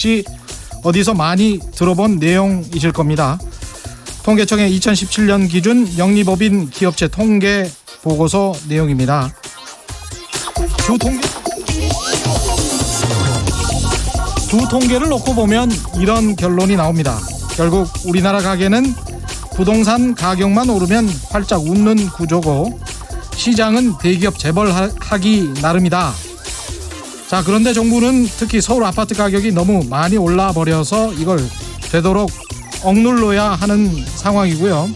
혹시 어디서 많이 들어본 내용이실 겁니다. 통계청의 2017년 기준 영리법인 기업체 통계 보고서 내용입니다. 두 통계를 놓고 보면 이런 결론이 나옵니다. 결국 우리나라 가계는 부동산 가격만 오르면 활짝 웃는 구조고 시장은 대기업 재벌하기 나름이다. 자, 그런데 정부는 특히 서울 아파트 가격이 너무 많이 올라 버려서 이걸 되도록 억눌러야 하는 상황이고요.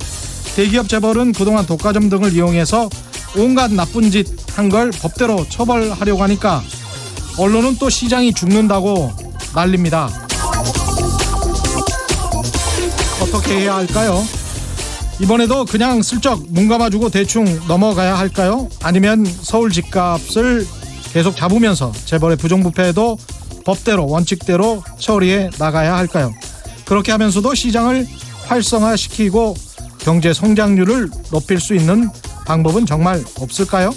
대기업 재벌은 그동안 독과점 등을 이용해서 온갖 나쁜 짓 한 걸 법대로 처벌하려고 하니까 언론은 또 시장이 죽는다고 난립니다. 어떻게 해야 할까요? 이번에도 그냥 슬쩍 눈 감아주고 대충 넘어가야 할까요? 아니면 서울 집값을 계속 잡으면서 재벌의 부정부패도 법대로 원칙대로 처리해 나가야 할까요? 그렇게 하면서도 시장을 활성화시키고 경제 성장률을 높일 수 있는 방법은 정말 없을까요?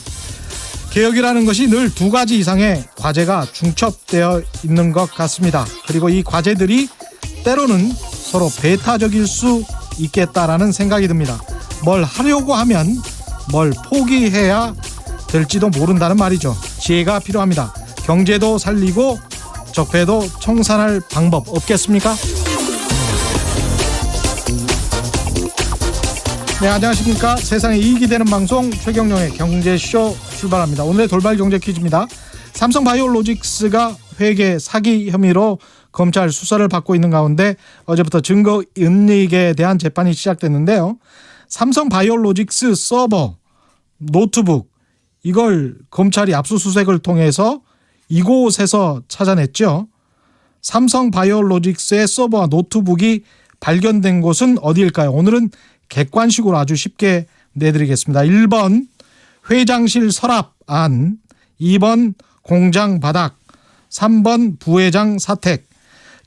개혁이라는 것이 늘 두 가지 이상의 과제가 중첩되어 있는 것 같습니다. 그리고 이 과제들이 때로는 서로 배타적일 수 있겠다라는 생각이 듭니다. 뭘 하려고 하면 뭘 포기해야 될지도 모른다는 말이죠. 지혜가 필요합니다. 경제도 살리고 적폐도 청산할 방법 없겠습니까? 네, 안녕하십니까. 세상에 이익이 되는 방송 최경영의 경제쇼 출발합니다. 오늘의 돌발 경제 퀴즈입니다. 삼성바이오로직스가 회계 사기 혐의로 검찰 수사를 받고 있는 가운데 어제부터 증거 은닉에 대한 재판이 시작됐는데요. 삼성바이오로직스 서버, 노트북 이걸 검찰이 압수수색을 통해서 이곳에서 찾아냈죠. 삼성바이오로직스의 서버와 노트북이 발견된 곳은 어디일까요? 오늘은 객관식으로 아주 쉽게 내드리겠습니다. 1번 회장실 서랍 안, 2번 공장 바닥, 3번 부회장 사택.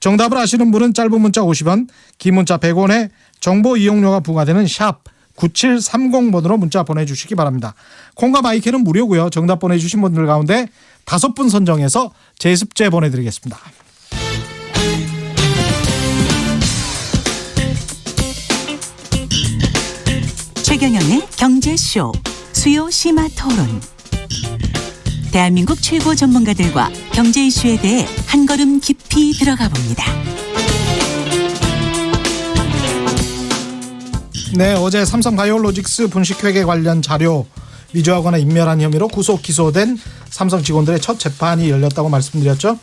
정답을 아시는 분은 짧은 문자 50원, 긴 문자 100원에 정보 이용료가 부과되는 샵 9730번으로 문자 보내주시기 바랍니다. 콩과 마이크는 무료고요. 정답 보내주신 분들 가운데 5분 선정해서 제습제 보내드리겠습니다. 최경영의 경제쇼 수요 심화 토론. 대한민국 최고 전문가들과 경제 이슈에 대해 한 걸음 깊이 들어가 봅니다. 네, 어제 삼성바이오로직스 분식회계 관련 자료 위조하거나 인멸한 혐의로 구속 기소된 삼성 직원들의 첫 재판이 열렸다고 말씀드렸죠.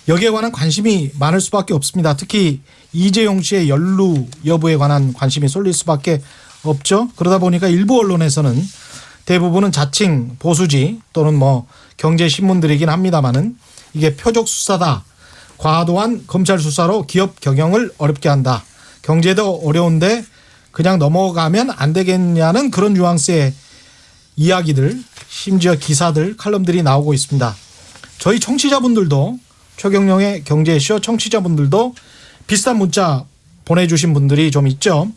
여기에 관한 관심이 많을 수밖에 없습니다. 특히 이재용 씨의 연루 여부에 관한 관심이 쏠릴 수밖에 없죠. 그러다 보니까 일부 언론에서는 대부분은 자칭 보수지 또는 경제신문들이긴 합니다만은 이게 표적 수사다. 과도한 검찰 수사로 기업 경영을 어렵게 한다. 경제도 어려운데 그냥 넘어가면 안 되겠냐는 그런 뉘앙스의 이야기들, 심지어 기사들, 칼럼들이 나오고 있습니다. 저희 청취자분들도 최경영의 경제쇼 청취자분들도 비슷한 문자 보내주신 분들이 좀 있죠.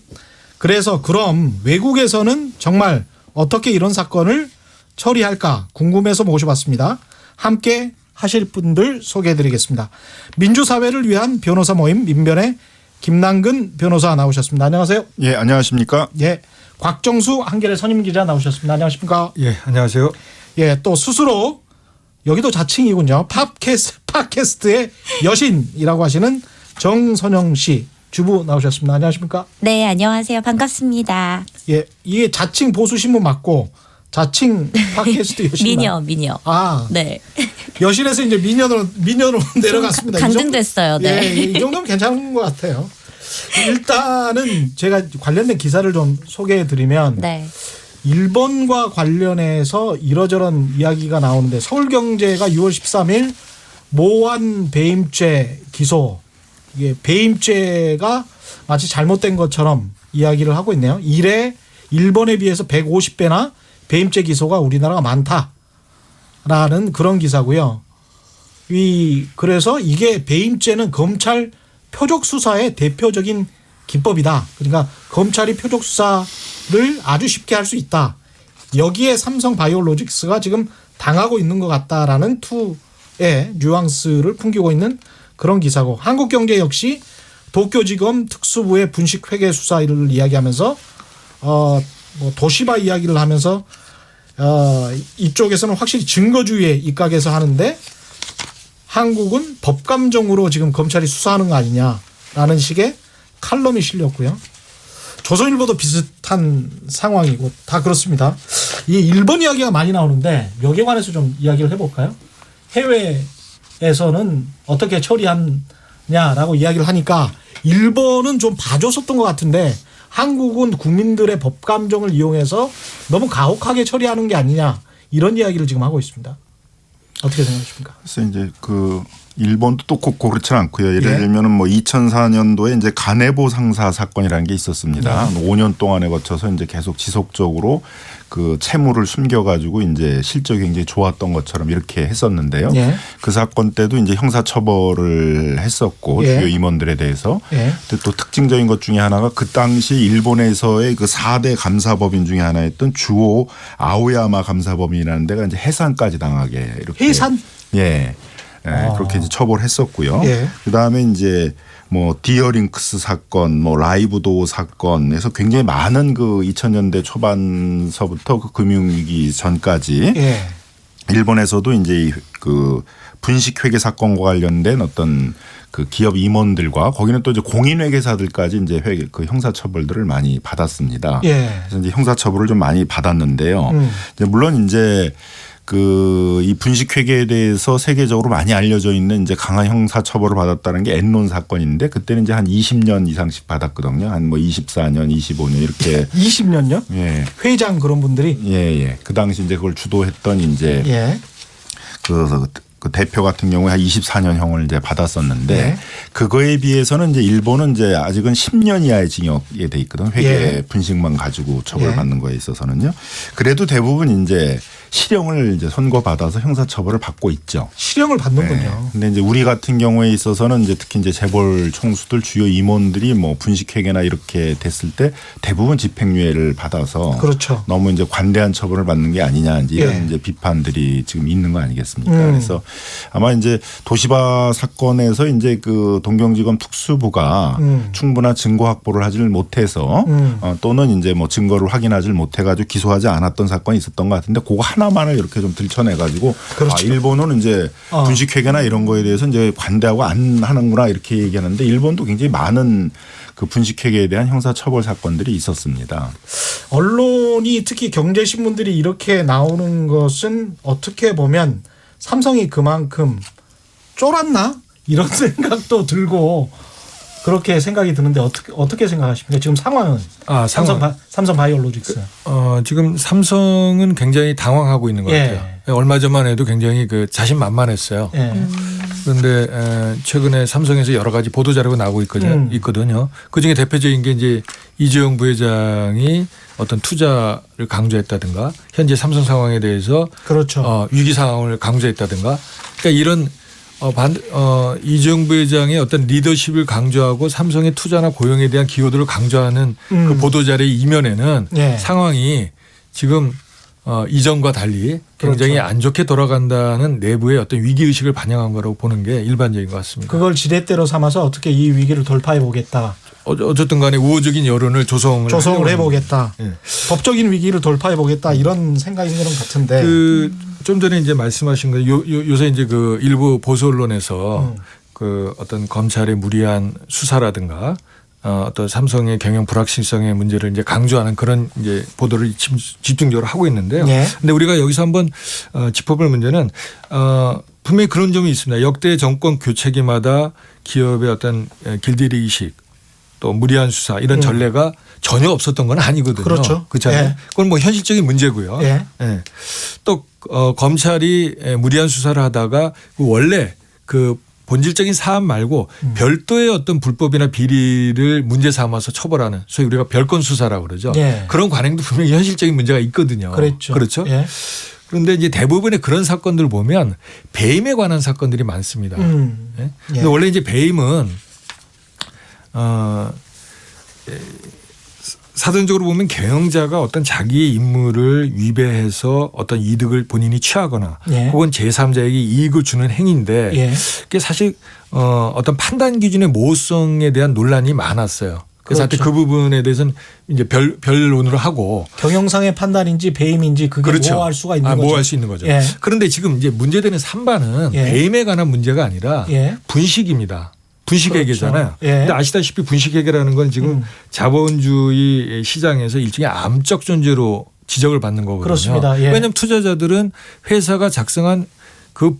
그래서 그럼 외국에서는 정말 어떻게 이런 사건을 처리할까 궁금해서 모셔봤습니다. 함께 하실 분들 소개해드리겠습니다. 민주사회를 위한 변호사 모임 민변의 김남근 변호사 나오셨습니다. 안녕하세요. 예, 안녕하십니까? 예, 곽정수 한겨레 선임 기자 나오셨습니다. 안녕하십니까? 예, 안녕하세요. 예, 또 스스로 여기도 자칭이군요. 팟캐스트의 여신이라고 하시는 정선영 씨 주부 나오셨습니다. 안녕하십니까? 네, 안녕하세요. 반갑습니다. 예, 이게 자칭 보수신문 맞고 자칭 팟캐스트 여신. 미녀. 아, 네. 여신에서 이제 미녀로 내려갔습니다. 강등됐어요. 네. 예, 이 정도면 괜찮은 것 같아요. 일단은 제가 관련된 기사를 좀 소개해드리면 네. 일본과 관련해서 이러저런 이야기가 나오는데 서울경제가 6월 13일 모한 배임죄 기소. 이게 배임죄가 마치 잘못된 것처럼 이야기를 하고 있네요. 이래 일본에 비해서 150배나 배임죄 기소가 우리나라가 많다라는 그런 기사고요. 그래서 이게 배임죄는 검찰 표적 수사의 대표적인 기법이다. 그러니까 검찰이 표적 수사를 아주 쉽게 할 수 있다. 여기에 삼성바이오로직스가 지금 당하고 있는 것 같다라는 투의 뉘앙스를 풍기고 있는 그런 기사고 한국경제 역시 도쿄지검 특수부의 분식회계 수사를 이야기하면서 뭐 도시바 이야기를 하면서 이쪽에서는 확실히 증거주의에 입각해서 하는데 한국은 법감정으로 지금 검찰이 수사하는 거 아니냐라는 식의 칼럼이 실렸고요. 조선일보도 비슷한 상황이고 다 그렇습니다. 이 일본 이야기가 많이 나오는데 여기에 관해서 좀 이야기를 해볼까요? 해외에서는 어떻게 처리하냐라고 이야기를 하니까 일본은 좀 봐줬었던 것 같은데 한국은 국민들의 법감정을 이용해서 너무 가혹하게 처리하는 게 아니냐 이런 이야기를 지금 하고 있습니다. 어떻게 생각하십니까? 그래서 이제 그 일본도 또 꼭 그렇지 않고요. 예를 들면은 뭐 2004년도에 이제 가네보 상사 사건이라는 게 있었습니다. 5년 동안에 거쳐서 이제 계속 지속적으로 그 채무를 숨겨가지고 이제 실적이 굉장히 좋았던 것처럼 이렇게 했었는데요. 그 사건 때도 이제 형사처벌을 했었고 주요 임원들에 대해서. 근데 또 특징적인 것 중에 하나가 그 당시 일본에서의 그 4대 감사법인 중에 하나였던 주오 아오야마 감사법인이라는 데가 이제 해산까지 당하게 이렇게. 해산? 예. 그렇게 이제 처벌했었고요. 그다음에 이제 뭐 디어링크스 사건, 뭐 라이브도 사건에서 굉장히 많은 그 2000년대 초반서부터 그 금융위기 전까지 일본에서도 이제 그 분식회계 사건과 관련된 어떤 그 기업 임원들과 거기는 또 이제 공인회계사들까지 이제 그 형사처벌들을 많이 받았습니다. 그래서 이제 형사처벌을 좀 많이 받았는데요. 이제 물론 이제 그 이 분식회계에 대해서 세계적으로 많이 알려져 있는 이제 강한 형사처벌을 받았다는 게 엔론 사건인데 그때는 이제 한 20년 이상씩 받았거든요. 한 뭐 24년, 25년 이렇게. 20년요? 예. 회장 그런 분들이? 예. 그 당시 이제 그걸 주도했던 이제 그 대표 같은 경우에 한 24년형을 이제 받았었는데 그거에 비해서는 이제 일본은 이제 아직은 10년 이하의 징역에 돼 있거든. 회계 분식만 가지고 처벌받는 거에 있어서는요. 그래도 대부분 이제 실형을 이제 선고받아서 형사처벌을 받고 있죠. 실형을 받는군요. 근데 이제 우리 같은 경우에 있어서는 이제 특히 이제 재벌 총수들 주요 임원들이 뭐 분식회계나 이렇게 됐을 때 대부분 집행유예를 받아서 그렇죠. 너무 이제 관대한 처벌을 받는 게 아니냐 이런 이제 비판들이 지금 있는 거 아니겠습니까? 그래서 아마 이제 도시바 사건에서 이제 그 동경지검 특수부가 충분한 증거 확보를 하지를 못해서 또는 이제 뭐 증거를 확인하지를 못해가지고 기소하지 않았던 사건이 있었던 것 같은데 그거 하나만을 이렇게 좀 들춰내가지고 그렇죠. 일본은 이제 분식회계나 이런 거에 대해서 이제 관대하고 안 하는구나 이렇게 얘기하는데 일본도 굉장히 많은 그 분식회계에 대한 형사처벌 사건들이 있었습니다. 언론이 특히 경제신문들이 이렇게 나오는 것은 어떻게 보면 삼성이 그만큼 쫄았나? 이런 생각도 들고 그렇게 생각이 드는데 어떻게 생각하십니까? 지금 상황은 삼성 바이오로직스. 지금 삼성은 굉장히 당황하고 있는 것 같아요. 얼마 전만 해도 굉장히 그 자신만만했어요. 그런데 최근에 삼성에서 여러 가지 보도 자료가 나오고 있거든요. 그중에 대표적인 게 이제 이재용 부회장이 어떤 투자를 강조했다든가 현재 삼성 상황에 대해서 그렇죠. 위기 상황을 강조했다든가 그러니까 이런 이재용 부회장의 어떤 리더십을 강조하고 삼성의 투자나 고용에 대한 기여도를 강조하는 그 보도자료의 이면에는 상황이 지금 이전과 달리 굉장히 그렇죠. 안 좋게 돌아간다는 내부의 어떤 위기의식을 반영한 거라고 보는 게 일반적인 것 같습니다. 그걸 지렛대로 삼아서 어떻게 이 위기를 돌파해 보겠다. 어쨌든 간에 우호적인 여론을 조성을 해보겠다. 법적인 위기를 돌파해 보겠다 이런 생각인 것 같은데. 좀 전에 이제 말씀하신 거 요새 이제 그 일부 보수 언론에서 그 어떤 검찰의 무리한 수사라든가 어떤 삼성의 경영 불확실성의 문제를 이제 강조하는 그런 이제 보도를 집중적으로 하고 있는데요. 근데 우리가 여기서 한번 짚어볼 문제는 분명히 그런 점이 있습니다. 역대 정권 교체기마다 기업의 어떤 길들이 의식 또 무리한 수사 이런 전례가 전혀 없었던 건 아니거든요. 그렇죠. 그렇잖아요. 그건 뭐 현실적인 문제고요. 또 검찰이 무리한 수사를 하다가 원래 그 본질적인 사안 말고 별도의 어떤 불법이나 비리를 문제 삼아서 처벌하는 소위 우리가 별건 수사라고 그러죠. 그런 관행도 분명히 현실적인 문제가 있거든요. 그렇죠. 그런데 이제 대부분의 그런 사건들을 보면 배임에 관한 사건들이 많습니다. 근데 원래 이제 배임은 사전적으로 보면 경영자가 어떤 자기의 임무를 위배해서 어떤 이득을 본인이 취하거나 예. 혹은 제3자에게 이익을 주는 행위인데 예. 그게 사실 어떤 판단 기준의 모호성에 대한 논란이 많았어요. 그래서 그렇죠. 하여튼 그 부분에 대해서는 이제 별론으로 하고 경영상의 판단인지 배임인지 그게 그렇죠. 모호할 수가 있는 거죠. 모호할 수 있는 거죠. 예. 그런데 지금 이제 문제되는 3반은 예. 배임에 관한 문제가 아니라 예. 분식입니다. 분식회계잖아요. 그렇죠. 예. 근데 아시다시피 분식회계라는 건 지금 자본주의 시장에서 일종의 암적 존재로 지적을 받는 거거든요. 그렇습니다. 예. 왜냐하면 투자자들은 회사가 작성한 그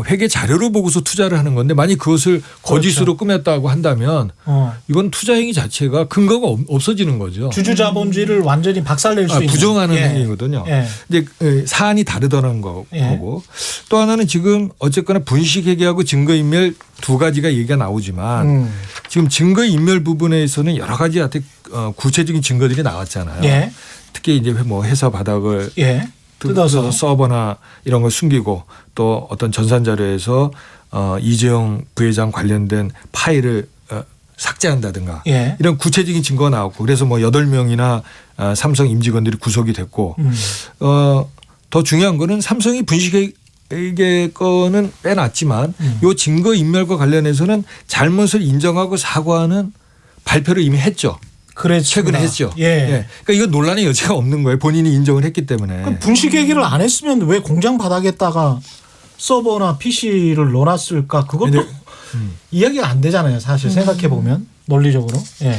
회계 자료를 보고서 투자를 하는 건데 만약 그것을 거짓으로 꾸몄다고 한다면 이건 투자 행위 자체가 근거가 없어지는 거죠. 주주자본주의를 완전히 박살낼 수 있는 부정하는 예. 행위거든요. 예. 이제 사안이 다르다는 거고 예. 또 하나는 지금 어쨌거나 분식회계하고 증거인멸 두 가지가 얘기가 나오지만 지금 증거인멸 부분에서는 여러 가지 구체적인 증거들이 나왔잖아요. 예. 특히 이제 뭐 회사 바닥을 예. 뜯어서 서버나 이런 걸 숨기고 또 어떤 전산 자료에서 이재용 부회장 관련된 파일을 삭제한다든가 예. 이런 구체적인 증거가 나왔고 그래서 뭐 8명이나 삼성 임직원들이 구속이 됐고 더 중요한 거는 삼성이 분식회계 거는 빼놨지만 이 증거 인멸과 관련해서는 잘못을 인정하고 사과하는 발표를 이미 했죠. 최근에 했죠. 예. 예. 그러니까 이건 논란의 여지가 없는 거예요. 본인이 인정을 했기 때문에. 그럼 분식회계를 안 했으면 왜 공장 바닥에다가 서버나 PC를 넣어놨을까? 그것도 이야기가 안 되잖아요. 사실 생각해 보면 논리적으로. 예.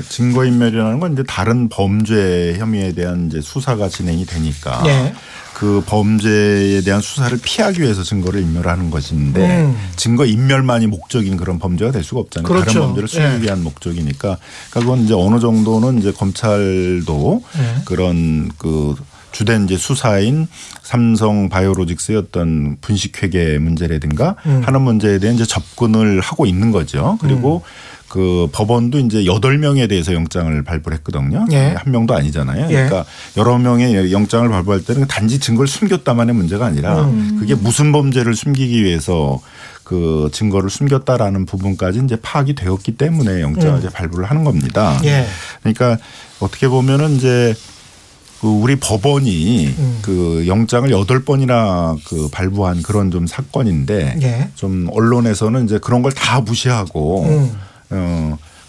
증거인멸이라는 건 이제 다른 범죄 혐의에 대한 이제 수사가 진행이 되니까 예. 그 범죄에 대한 수사를 피하기 위해서 증거를 인멸하는 것인데 증거 인멸만이 목적인 그런 범죄가 될 수가 없잖아요. 그렇죠. 다른 범죄를 수행하기 위한 목적이니까 그건 이제 어느 정도는 이제 검찰도 그런 그 주된 이제 수사인 삼성 바이오로직스의 어떤 분식회계 문제라든가 하는 문제에 대한 이제 접근을 하고 있는 거죠. 그리고 그 법원도 이제 8명에 대해서 영장을 발부를 했거든요. 예. 한 명도 아니잖아요. 예. 그러니까 여러 명의 영장을 발부할 때는 단지 증거를 숨겼다만의 문제가 아니라 그게 무슨 범죄를 숨기기 위해서 그 증거를 숨겼다라는 부분까지 이제 파악이 되었기 때문에 영장을 이제 발부를 하는 겁니다. 예. 그러니까 어떻게 보면은 이제 그 우리 법원이 그 영장을 8번이나 그 발부한 그런 좀 사건인데 예. 좀 언론에서는 이제 그런 걸 다 무시하고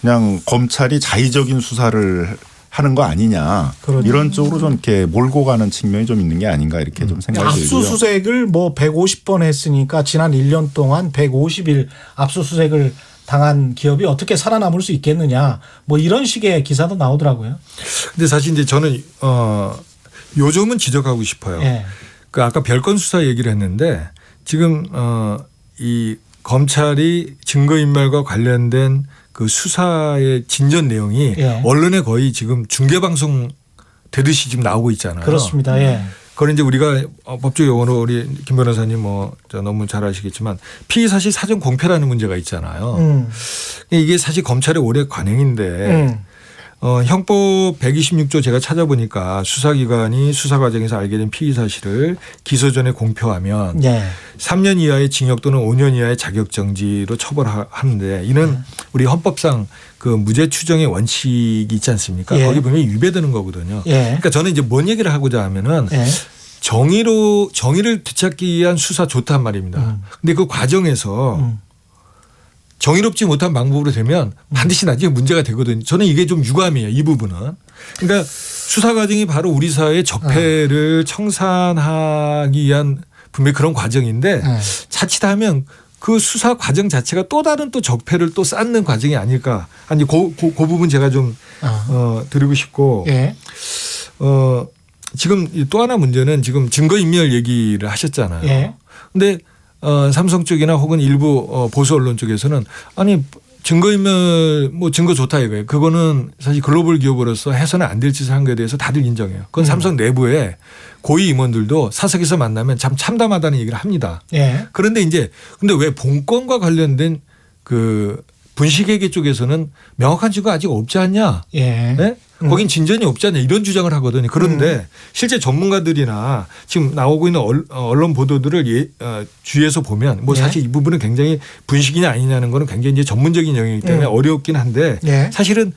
그냥 검찰이 자의적인 수사를 하는 거 아니냐 그렇죠. 이런 쪽으로 좀 이렇게 몰고 가는 측면이 좀 있는 게 아닌가 이렇게 좀 생각이 들고요. 압수수색을 뭐 150번 했으니까 지난 1년 동안 150일 압수수색을 당한 기업이 어떻게 살아남을 수 있겠느냐 뭐 이런 식의 기사도 나오더라고요. 근데 사실 이제 저는 요 점은 지적하고 싶어요. 예. 그 아까 별건 수사 얘기를 했는데 지금 이 검찰이 증거인멸과 관련된 그 수사의 진전 내용이 예. 언론에 거의 지금 중계방송 되듯이 지금 나오고 있잖아요. 그렇습니다. 예. 그걸 이제 우리가 법적 용어로 우리 김 변호사님 너무 잘 아시겠지만 피의 사실 사전 공표라는 문제가 있잖아요. 이게 사실 검찰의 올해 관행인데 형법 126조 제가 찾아보니까 수사기관이 수사 과정에서 알게 된 피의 사실을 기소 전에 공표하면 예. 3년 이하의 징역 또는 5년 이하의 자격정지로 처벌하는데 이는 우리 헌법상 그 무죄 추정의 원칙이 있지 않습니까? 예. 거기 보면 위배되는 거거든요. 예. 그러니까 저는 이제 뭔 얘기를 하고자 하면은 예. 정의를 되찾기 위한 수사 좋단 말입니다. 근데 그 과정에서 정의롭지 못한 방법으로 되면 반드시 나중에 문제가 되거든요. 저는 이게 좀 유감이에요. 이 부분은. 그러니까 수사 과정이 바로 우리 사회의 적폐를 청산하기 위한 분명히 그런 과정인데 자칫하면 그 수사 과정 자체가 또 다른 또 적폐를 또 쌓는 과정이 아닐까. 아니 그 부분 제가 좀 드리고 싶고 예. 지금 또 하나 문제는 지금 증거인멸 얘기를 하셨잖아요. 예. 근데 삼성 쪽이나 혹은 일부 보수 언론 쪽에서는 아니 증거인멸 뭐 증거 좋다 이거예요. 그거는 사실 글로벌 기업으로서 해서는 안 될 짓을 한 거에 대해서 다들 인정해요. 그건 삼성 내부에 고위 임원들도 사석에서 만나면 참 참담하다는 얘기를 합니다. 예. 그런데 이제 근데 왜 본건과 관련된 그 분식회계 쪽에서는 명확한 증거가 아직 없지 않냐? 예. 네? 거긴 진전이 없지 않냐 이런 주장을 하거든요. 그런데 실제 전문가들이나 지금 나오고 있는 언론 보도들을 주위에서 보면 뭐 사실 이 부분은 굉장히 분식이냐 아니냐는 거는 굉장히 이제 전문적인 영역이기 때문에 어렵긴 한데 예. 사실은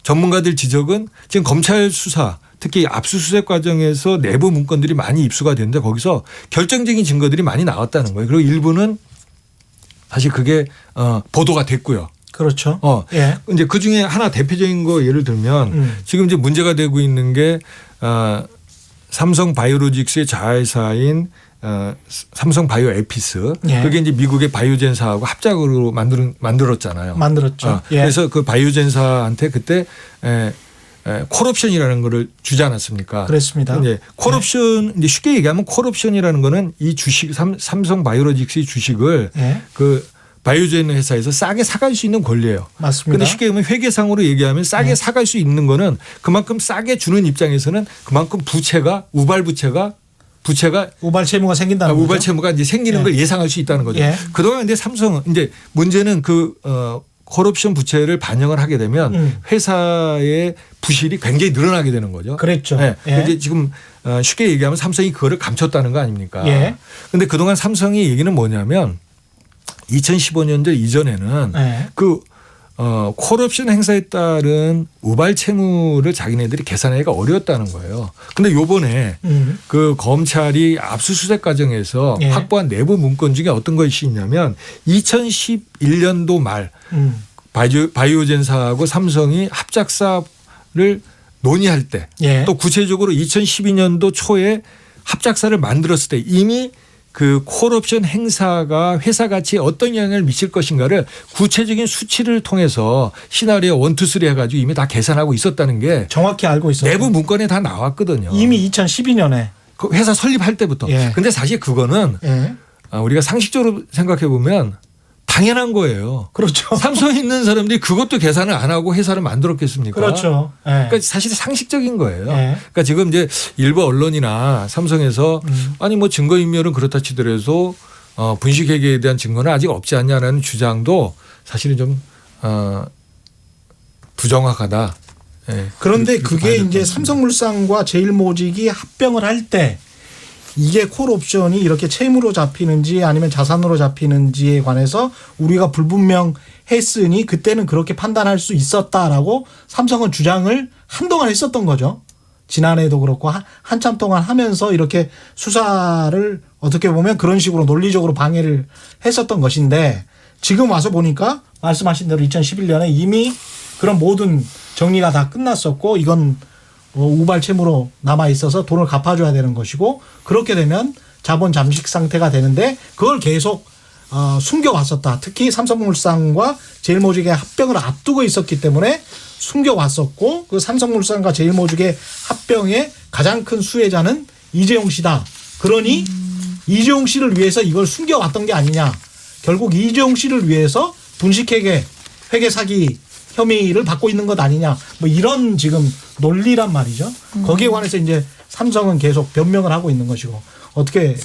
전문가들 지적은 지금 검찰 수사 특히 압수수색 과정에서 내부 문건들이 많이 입수가 됐는데 거기서 결정적인 증거들이 많이 나왔다는 거예요. 그리고 일부는 사실 그게 보도가 됐고요. 그렇죠. 예. 이제 그 중에 하나 대표적인 거 예를 들면 지금 이제 문제가 되고 있는 게 삼성 바이오로직스의 자회사인 삼성 바이오 에피스. 예. 그게 이제 미국의 바이오젠사하고 합작으로 만들었잖아요. 만들었죠. 예. 그래서 그 바이오젠사한테 그때 콜옵션이라는 거를 주지 않았습니까? 그렇습니다. 이제 콜옵션 이제 쉽게 얘기하면 콜옵션이라는 거는 이 주식 삼성 바이오로직스의 주식을 예. 그 바이오젠 회사에서 싸게 사갈 수 있는 권리예요. 맞습니다. 그런데 쉽게 얘기하면 회계상으로 얘기하면 싸게 사갈 수 있는 거는 그만큼 싸게 주는 입장에서는 그만큼 우발 채무가 생긴다는 거죠. 우발 채무가 이제 생기는 걸 예상할 수 있다는 거죠. 예. 그동안 근데 삼성은 이제 문제는 콜옵션 부채를 반영을 하게 되면 회사의 부실이 굉장히 늘어나게 되는 거죠. 그랬죠. 네. 예. 이제 지금 쉽게 얘기하면 삼성이 그거를 감췄다는 거 아닙니까? 예. 그런데 그동안 삼성이 얘기는 뭐냐면 2015년도 이전에는 예. 콜옵션 행사에 따른 우발 채무를 자기네들이 계산하기가 어려웠다는 거예요. 그런데 요번에 그 검찰이 압수수색 과정에서 예. 확보한 내부 문건 중에 어떤 것이 있냐면 2011년도 말 바이오젠사하고 삼성이 합작사를 논의할 때 또 예. 구체적으로 2012년도 초에 합작사를 만들었을 때 이미 그 콜옵션 행사가 회사 가치에 어떤 영향을 미칠 것인가를 구체적인 수치를 통해서 시나리오 1, 2, 3 해가지고 이미 다 계산하고 있었다는 게 정확히 알고 있었죠. 내부 문건에 다 나왔거든요. 이미 2012년에. 그 회사 설립할 때부터. 예. 근데 사실 그거는 예. 우리가 상식적으로 생각해 보면 당연한 거예요. 그렇죠. 삼성에 있는 사람들이 그것도 계산을 안 하고 회사를 만들었겠습니까? 그렇죠. 예. 그러니까 사실 상식적인 거예요. 예. 그러니까 지금 이제 일부 언론이나 삼성에서 아니 뭐 증거인멸은 그렇다 치더라도 분식회계에 대한 증거는 아직 없지 않냐라는 주장도 사실은 좀 부정확하다. 예. 그런데 그렇게 그게 봐야 될것 이제 같습니다. 삼성물산과 제일모직이 합병을 할 때 이게 콜옵션이 이렇게 채무로 잡히는지 아니면 자산으로 잡히는지에 관해서 우리가 불분명했으니 그때는 그렇게 판단할 수 있었다라고 삼성은 주장을 한동안 했었던 거죠. 지난해도 그렇고 한참 동안 하면서 이렇게 수사를 어떻게 보면 그런 식으로 논리적으로 방해를 했었던 것인데 지금 와서 보니까 말씀하신 대로 2011년에 이미 그런 모든 정리가 다 끝났었고 이건 우발 채무로 남아 있어서 돈을 갚아줘야 되는 것이고 그렇게 되면 자본 잠식 상태가 되는데 그걸 계속 숨겨왔었다. 특히 삼성물산과 제일모직의 합병을 앞두고 있었기 때문에 숨겨왔었고 그 삼성물산과 제일모직의 합병의 가장 큰 수혜자는 이재용 씨다. 그러니 이재용 씨를 위해서 이걸 숨겨왔던 게 아니냐. 결국 이재용 씨를 위해서 분식회계 회계 사기 혐의를 받고 있는 것 아니냐. 뭐 이런 지금 논리란 말이죠. 거기에 관해서 이제 삼성은 계속 변명을 하고 있는 것이고 어떻게.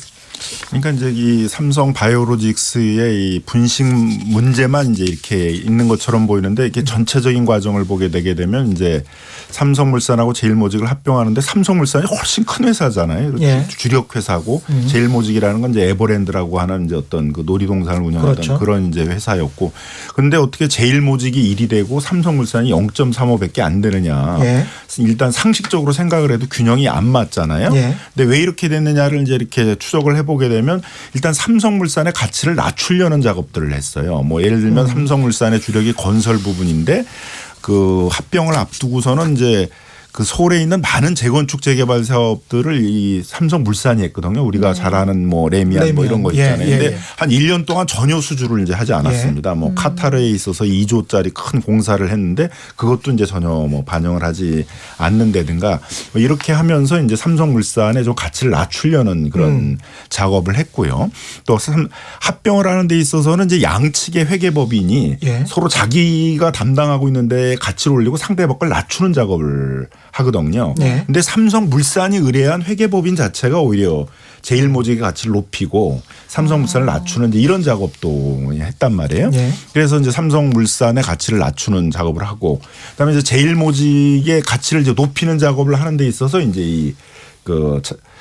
그러니까 이제 이 삼성 바이오로직스의 이 분식 문제만 이제 이렇게 있는 것처럼 보이는데 이렇게 전체적인 과정을 보게 되게 되면 이제 삼성물산하고 제일모직을 합병하는데 삼성물산이 훨씬 큰 회사잖아요. 예. 주력 회사고 제일모직이라는 건 이제 에버랜드라고 하는 이제 어떤 그 놀이동산을 운영하던 그렇죠. 그런 이제 회사였고 그런데 어떻게 제일모직이 1이 되고 삼성물산이 0.35밖에 안 되느냐. 예. 일단 상식적으로 생각을 해도 균형이 안 맞잖아요. 예. 근데 왜 이렇게 됐느냐를 이제 이렇게 추적을 해보게 되면 일단 삼성물산의 가치를 낮추려는 작업들을 했어요. 뭐 예를 들면 삼성물산의 주력이 건설 부분인데 그 합병을 앞두고서는 이제 그 서울에 있는 많은 재건축 재개발 사업들을 이 삼성물산이 했거든요. 우리가 잘 아는 뭐 레미안 뭐 이런 거 있잖아요. 예, 예, 근데 예. 한 1년 동안 전혀 수주를 이제 하지 않았습니다. 뭐 카타르에 있어서 2조짜리 큰 공사를 했는데 그것도 이제 전혀 뭐 반영을 하지 않는다든가 뭐 이렇게 하면서 이제 삼성물산의 좀 가치를 낮추려는 그런 작업을 했고요. 또 합병을 하는 데 있어서는 이제 양측의 회계법인이 예. 서로 자기가 담당하고 있는데 가치를 올리고 상대방 걸 낮추는 작업을 하거든요. 네. 근데 삼성물산이 의뢰한 회계법인 자체가 오히려 제일모직의 가치를 높이고 삼성물산을 낮추는 이제 이런 작업도 했단 말이에요. 네. 그래서 이제 삼성물산의 가치를 낮추는 작업을 하고 그다음에 이제 제일모직의 가치를 이제 높이는 작업을 하는 데 있어서 이제 이 그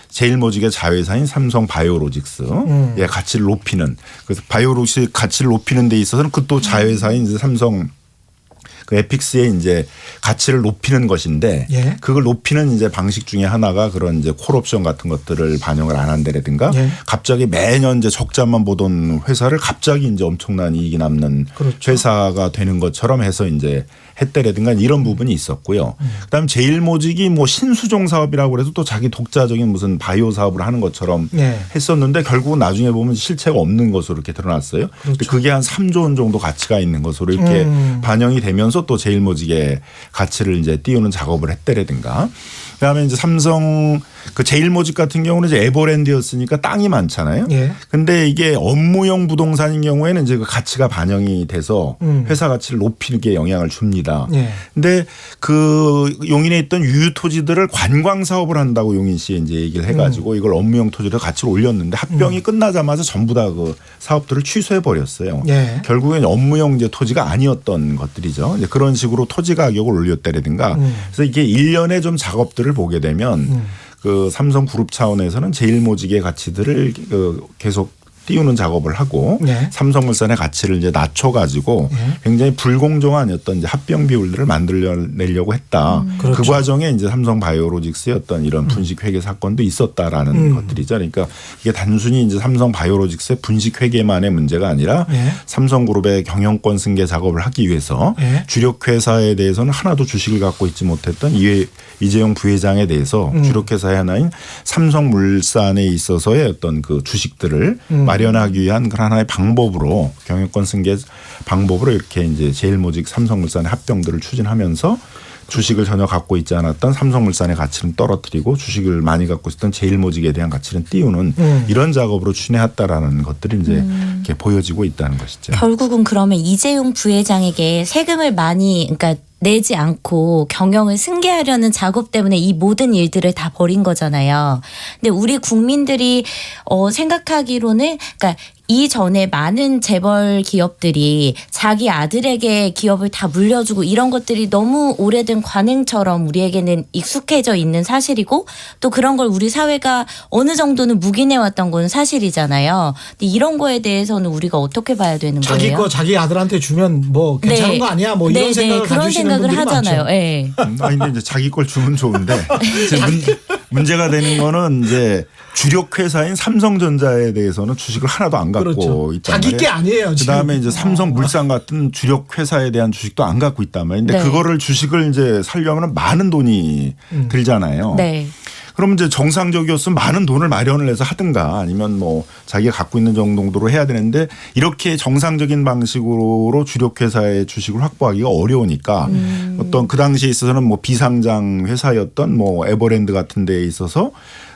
제일모직의 자회사인 삼성 바이오로직스의 가치를 높이는 그래서 바이오로직스 가치를 높이는 데 있어서는 그 또 자회사인 이제 삼성 그 에픽스의 이제 가치를 높이는 것인데 예. 그걸 높이는 이제 방식 중에 하나가 그런 이제 콜옵션 같은 것들을 반영을 안 한다라든가 예. 갑자기 매년 이제 적자만 보던 회사를 갑자기 이제 엄청난 이익이 남는 그렇죠. 회사가 되는 것처럼 해서 이제 했다라든가 이런 부분이 있었고요. 그다음에 제일모직이 뭐 신수종 사업이라고 그래서 또 자기 독자적인 무슨 바이오 사업을 하는 것처럼 예. 했었는데 결국은 나중에 보면 실체가 없는 것으로 이렇게 드러났어요. 근데 그렇죠. 그게 한 3조 원 정도 가치가 있는 것으로 이렇게 반영이 되면서 또 제일모직의 가치를 이제 띄우는 작업을 했다라든가. 그다음에 이제 삼성 그 제일모직 같은 경우는 이제 에버랜드였으니까 땅이 많잖아요. 예. 근데 이게 업무용 부동산인 경우에는 이제 그 가치가 반영이 돼서 회사 가치를 높이게 영향을 줍니다. 예. 근데 그 용인에 있던 유유 토지들을 관광 사업을 한다고 용인 씨에 이제 얘기를 해가지고 이걸 업무용 토지로 가치를 올렸는데 합병이 끝나자마자 전부 다 그 사업들을 취소해 버렸어요. 예. 결국엔 업무용 이제 토지가 아니었던 것들이죠. 이제 그런 식으로 토지 가격을 올렸다라든가. 그래서 이게 일련의 좀 작업들을 보게 되면 그 삼성그룹 차원에서는 제일모직의 가치들을 계속 띄우는 작업을 하고 네. 삼성물산의 가치를 이제 낮춰가지고 굉장히 불공정한 어떤 이제 합병 비율들을 만들어내려고 했다. 그렇죠. 그 과정에 이제 삼성바이오로직스의 어떤 이런 분식회계 사건도 있었다라는 것들이죠. 그러니까 이게 단순히 이제 삼성바이오로직스의 분식회계만의 문제가 아니라 네. 삼성그룹의 경영권 승계 작업을 하기 위해서 네. 주력회사에 대해서는 하나도 주식을 갖고 있지 못했던 이재용 부회장에 대해서 주력회사의 하나인 삼성물산에 있어서의 어떤 그 주식들을 마련하기 위한 그런 하나의 방법으로 경영권 승계 방법으로 이렇게 이제 제일모직 삼성물산의 합병들을 추진하면서 주식을 전혀 갖고 있지 않았던 삼성물산의 가치는 떨어뜨리고 주식을 많이 갖고 있었던 제일모직에 대한 가치는 띄우는 이런 작업으로 추진했다라는 것들이 이제 이렇게 보여지고 있다는 것이죠. 결국은 그러면 이재용 부회장에게 세금을 많이 그러니까 내지 않고 경영을 승계하려는 작업 때문에 이 모든 일들을 다 벌인 거잖아요. 근데 우리 국민들이 생각하기로는 그러니까 이전에 많은 재벌 기업들이 자기 아들에게 기업을 다 물려주고 이런 것들이 너무 오래된 관행처럼 우리에게는 익숙해져 있는 사실이고 또 그런 걸 우리 사회가 어느 정도는 묵인해왔던 건 사실이잖아요. 근데 이런 거에 대해서는 우리가 어떻게 봐야 되는 자기 거예요? 거 자기 아들한테 주면 뭐 괜찮은 네. 거 아니야? 뭐 이런 네, 생각을 그런 가지시는 생각을 분들이 하잖아요. 많죠. 네. 아니 근데 이제 자기 걸 주면 좋은데 이제 문제가 되는 거는 이제 주력 회사인 삼성전자에 대해서는 주식을 하나도 안 갖고 그렇죠. 있단 자기 말이에요. 게 아니에요. 지금. 그다음에 이제 삼성물산 같은 주력 회사에 대한 주식도 안 갖고 있단 말이에요. 근데 네. 그거를 주식을 이제 살려면 많은 돈이 들잖아요. 네. 그럼 이제 정상적이었으면 많은 돈을 마련을 해서 하든가 아니면 뭐 자기가 갖고 있는 정도로 해야 되는데 이렇게 정상적인 방식으로 주력 회사의 주식을 확보하기가 어려우니까 어떤 그 당시에 있어서는 뭐 비상장 회사였던 뭐 에버랜드 같은 데에 있어서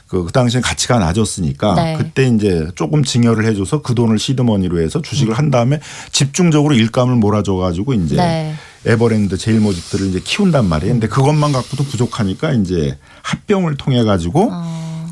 그 당시엔 가치가 낮았으니까 네. 그때 이제 조금 증여를 해줘서 그 돈을 시드머니로 해서 주식을 한 다음에 집중적으로 일감을 몰아줘 가지고 이제 네. 에버랜드 제일모직들을 이제 키운단 말이에요. 근데 그것만 갖고도 부족하니까 이제 합병을 통해 가지고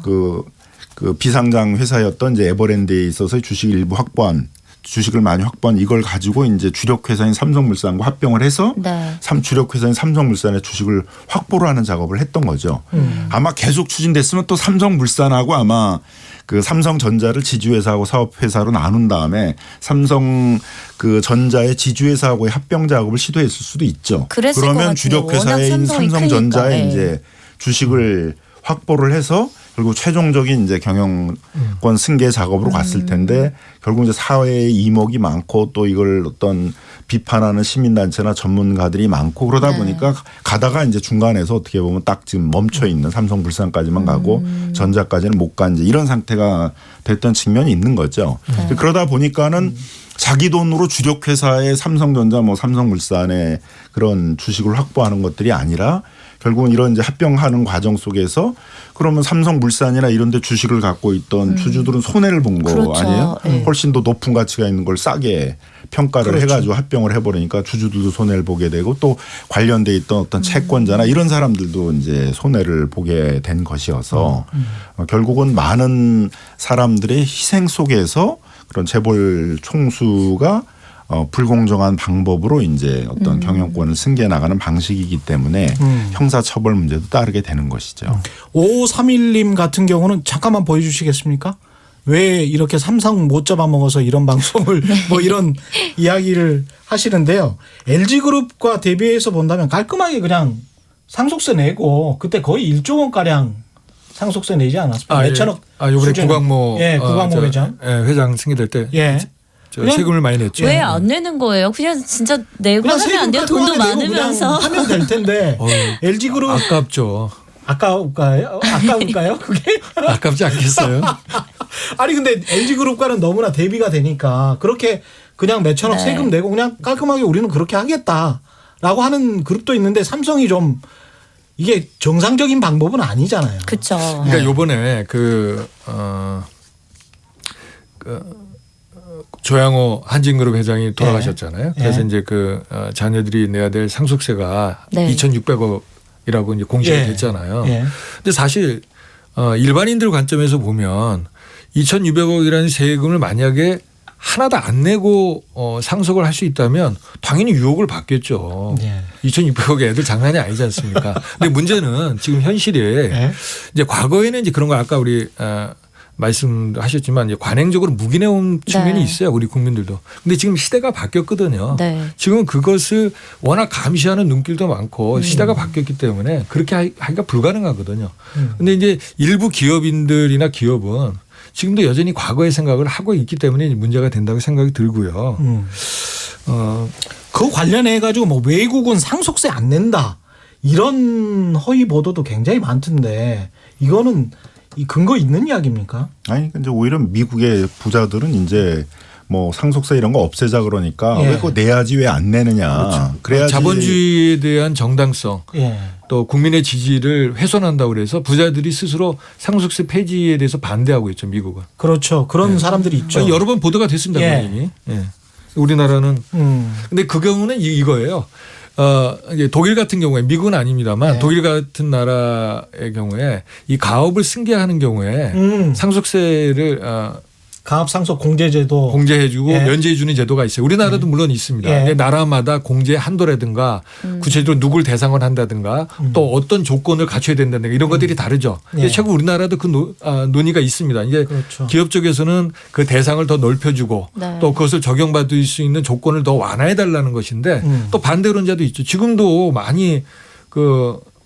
그 비상장 회사였던 이제 에버랜드에 있어서 주식 일부 확보한 주식을 많이 확보한 이걸 가지고 이제 주력 회사인 삼성물산과 합병을 해서 네. 주력 회사인 삼성물산의 주식을 확보를 하는 작업을 했던 거죠. 아마 계속 추진됐으면 또 삼성물산하고 아마 그 삼성전자를 지주회사하고 사업회사로 나눈 다음에 삼성 그 전자의 지주회사하고의 합병 작업을 시도했을 수도 있죠. 그랬을 것 그러면 같아요. 주력 회사인 워낙 삼성이 삼성전자에 크니까. 이제 주식을 확보를 해서 그리고 최종적인 이제 경영권 승계 작업으로 갔을 텐데 결국 이제 사회의 이목이 많고 또 이걸 어떤 비판하는 시민단체나 전문가들이 많고 그러다 보니까 가다가 이제 중간에서 어떻게 보면 딱 지금 멈춰 있는 삼성물산까지만 가고 전자까지는 못 간 이제 이런 상태가 됐던 측면이 있는 거죠. 그러다 보니까는 자기 돈으로 주력 회사의 삼성전자 뭐 삼성물산의 그런 주식을 확보하는 것들이 아니라 결국은 이런 이제 합병하는 과정 속에서 그러면 삼성물산이나 이런 데 주식을 갖고 있던 주주들은 손해를 본 거 그렇죠. 아니에요? 네. 훨씬 더 높은 가치가 있는 걸 싸게 평가를 그렇죠. 해가지고 합병을 해버리니까 주주들도 손해를 보게 되고 또 관련돼 있던 어떤 채권자나 이런 사람들도 이제 손해를 보게 된 것이어서 결국은 많은 사람들의 희생 속에서 그런 재벌 총수가 불공정한 방법으로 이제 어떤 경영권을 승계해 나가는 방식이기 때문에 형사처벌 문제도 따르게 되는 것이죠. 5531님 같은 경우는 잠깐만 보여주시겠습니까? 왜 이렇게 삼성 못 잡아먹어서 이런 방송을 뭐 이런 이야기를 하시는데요. LG그룹과 대비해서 본다면 깔끔하게 그냥 상속세 내고 그때 거의 1조 원가량 상속세 내지 않았습니까? 몇천억. 요번에 구광모 구광모 회장. 회장 승계될 때 세금을 많이 냈죠. 왜 안 내는 거예요? 그냥 진짜 내고 하면 안 돼요? 돈도 많으면서. 하면 될 텐데. LG그룹. 아깝죠. 아까울까요? 아까울까요? 그게? 아깝지 않겠어요? 아니 근데 LG그룹과는 너무나 대비가 되니까 그렇게 그냥 몇천억 네. 세금 내고 그냥 깔끔하게 우리는 그렇게 하겠다라고 하는 그룹도 있는데 삼성이 좀 이게 정상적인 방법은 아니잖아요. 그렇죠. 그러니까 요번에 조양호 한진그룹 회장이 돌아가셨잖아요. 그래서 이제 자녀들이 내야 될 상속세가 2,600억이라고 이제 공시가 됐잖아요. 근데 사실 일반인들 관점에서 보면 2,600억이라는 세금을 만약에 하나도 안 내고 상속을 할 수 있다면 당연히 유혹을 받겠죠. 2,600억의 애들 장난이 아니지 않습니까? 근데 문제는 지금 현실에 이제 과거에는 이제 그런 거 아까 우리 말씀하셨지만 이제 관행적으로 묵인해온 측면이 있어요. 우리 국민들도. 근데 지금 시대가 바뀌었거든요. 지금 그것을 워낙 감시하는 눈길도 많고 시대가 바뀌었기 때문에 그렇게 하기가 불가능하거든요. 근데 이제 일부 기업인들이나 기업은 지금도 여전히 과거의 생각을 하고 있기 때문에 문제가 된다고 생각이 들고요. 그 관련해 가지고 뭐 외국은 상속세 안 낸다 이런 허위 보도도 굉장히 많던데 이거는 이 근거 있는 이야기입니까? 아니 이제 오히려 미국의 부자들은 이제 뭐 상속세 이런 거 없애자 그러니까 왜 그거 내야지 왜 안 내느냐. 그렇죠. 그래야지 자본주의에 대한 정당성 또 국민의 지지를 훼손한다고 그래서 부자들이 스스로 상속세 폐지에 대해서 반대하고 있죠. 미국은. 그렇죠. 그런 사람들이 있죠. 여러 번 보도가 됐습니다. 이미. 우리나라는. 근데 그 경우는 이거예요. 이제 독일 같은 경우에 미국은 아닙니다만 독일 같은 나라의 경우에 이 가업을 승계하는 경우에 상속세를 가압 상속 공제제도 공제해주고 면제해주는 제도가 있어요. 우리나라도 물론 있습니다. 근데 나라마다 공제 한도라든가 구체적으로 누굴 대상을 한다든가 또 어떤 조건을 갖춰야 된다든가 이런 것들이 다르죠. 근데 최근 우리나라도 그 논의가 있습니다. 이제 기업 쪽에서는 그 대상을 더 넓혀주고 또 그것을 적용받을 수 있는 조건을 더 완화해달라는 것인데 또 반대론자도 있죠. 지금도 많이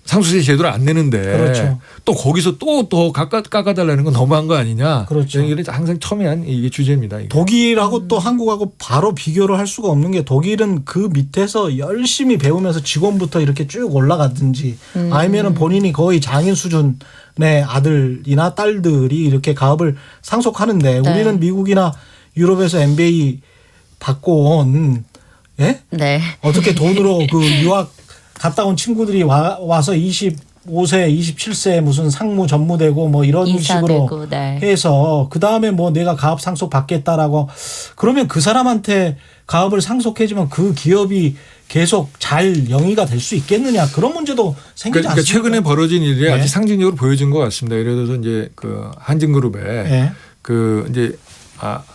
상속세 제도를 안 내는데 또 거기서 또 더 깎아달라는 건 너무한 거 아니냐. 이게 항상 첨예한 이게 주제입니다. 이게. 독일하고 또 한국하고 바로 비교를 할 수가 없는 게 독일은 그 밑에서 열심히 배우면서 직원부터 이렇게 쭉 올라가든지 아니면은 본인이 거의 장인 수준의 아들이나 딸들이 이렇게 가업을 상속하는데 우리는 미국이나 유럽에서 MBA 받고 온 어떻게 돈으로 그 유학 갔다 온 친구들이 와서 25세, 27세 무슨 상무 전무되고 뭐 이런 식으로 해서 그다음에 뭐 내가 가업 상속 받겠다라고 그러면 그 사람한테 가업을 상속해주면 그 기업이 계속 잘 영위가 될 수 있겠느냐 그런 문제도 생기지 않습니까? 최근에 벌어진 일이 아주 상징적으로 보여진 것 같습니다. 예를 들어서 이제 한진그룹에 이제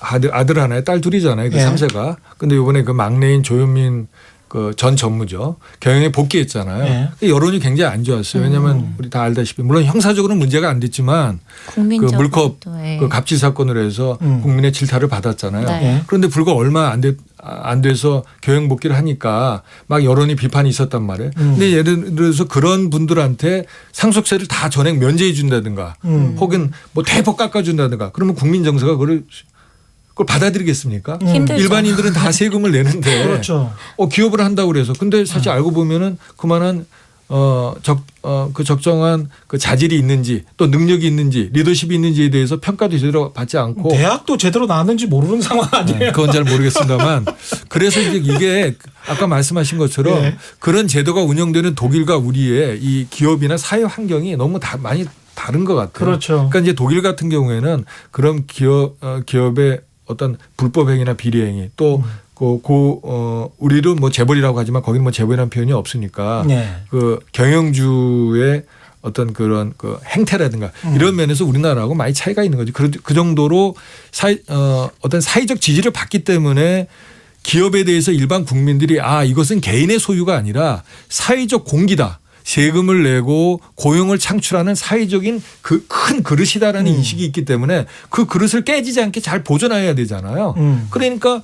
아들 하나에 딸 둘이잖아요. 그 3세가. 근데 이번에 그 막내인 조현민 전 전무죠. 경영에 복귀했잖아요. 여론이 굉장히 안 좋았어요. 왜냐하면 우리 다 알다시피 물론 형사적으로는 문제가 안 됐지만 그 물컵 그 갑질 사건으로 해서 국민의 질타를 받았잖아요. 그런데 불과 얼마 안 돼서 경영 복귀를 하니까 막 여론이 비판이 있었단 말이에요. 근데 예를 들어서 그런 분들한테 상속세를 다 전액 면제해 준다든가 혹은 뭐 대폭 깎아준다든가 그러면 국민 정서가 그걸 받아들이겠습니까? 일반인들은 다 세금을 내는데 기업을 한다고 그래서 근데 사실 알고 보면은 그만한 그 적정한 그 자질이 있는지 또 능력이 있는지 리더십이 있는지에 대해서 평가도 제대로 받지 않고 대학도 제대로 나왔는지 모르는 상황 아니에요? 그건 잘 모르겠습니다만 그래서 이게 아까 말씀하신 것처럼 그런 제도가 운영되는 독일과 우리의 이 기업이나 사회 환경이 너무 많이 다른 것 같아요. 그러니까 이제 독일 같은 경우에는 그런 기업의 어떤 불법 행위나 비리 행위 또 우리도 뭐 재벌이라고 하지만 거기는 뭐 재벌이라는 표현이 없으니까 그 경영주의 어떤 그런 행태라든가 이런 면에서 우리나라하고 많이 차이가 있는 거죠. 그 정도로 어떤 사회적 지지를 받기 때문에 기업에 대해서 일반 국민들이 이것은 개인의 소유가 아니라 사회적 공기다. 세금을 내고 고용을 창출하는 사회적인 그 큰 그릇이다라는 인식이 있기 때문에 그 그릇을 깨지지 않게 잘 보존해야 되잖아요. 그러니까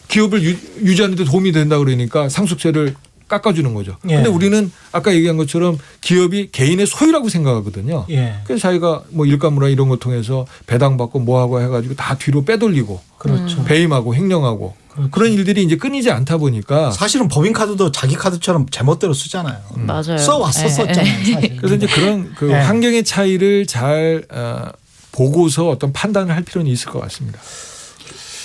기업을 유지하는 데 도움이 된다 그러니까 상속세를 깎아주는 거죠. 그런데 우리는 아까 얘기한 것처럼 기업이 개인의 소유라고 생각하거든요. 그래서 자기가 뭐 일감물화 이런 거 통해서 배당받고 뭐하고 해가지고 다 뒤로 빼돌리고 그렇죠. 배임하고 횡령하고 그런 일들이 이제 끊이지 않다 보니까 사실은 법인카드도 자기 카드처럼 제멋대로 쓰잖아요. 맞아요. 써왔었잖아요. 사실. 그래서 이제 그런 그 환경의 차이를 잘 보고서 어떤 판단을 할 필요는 있을 것 같습니다.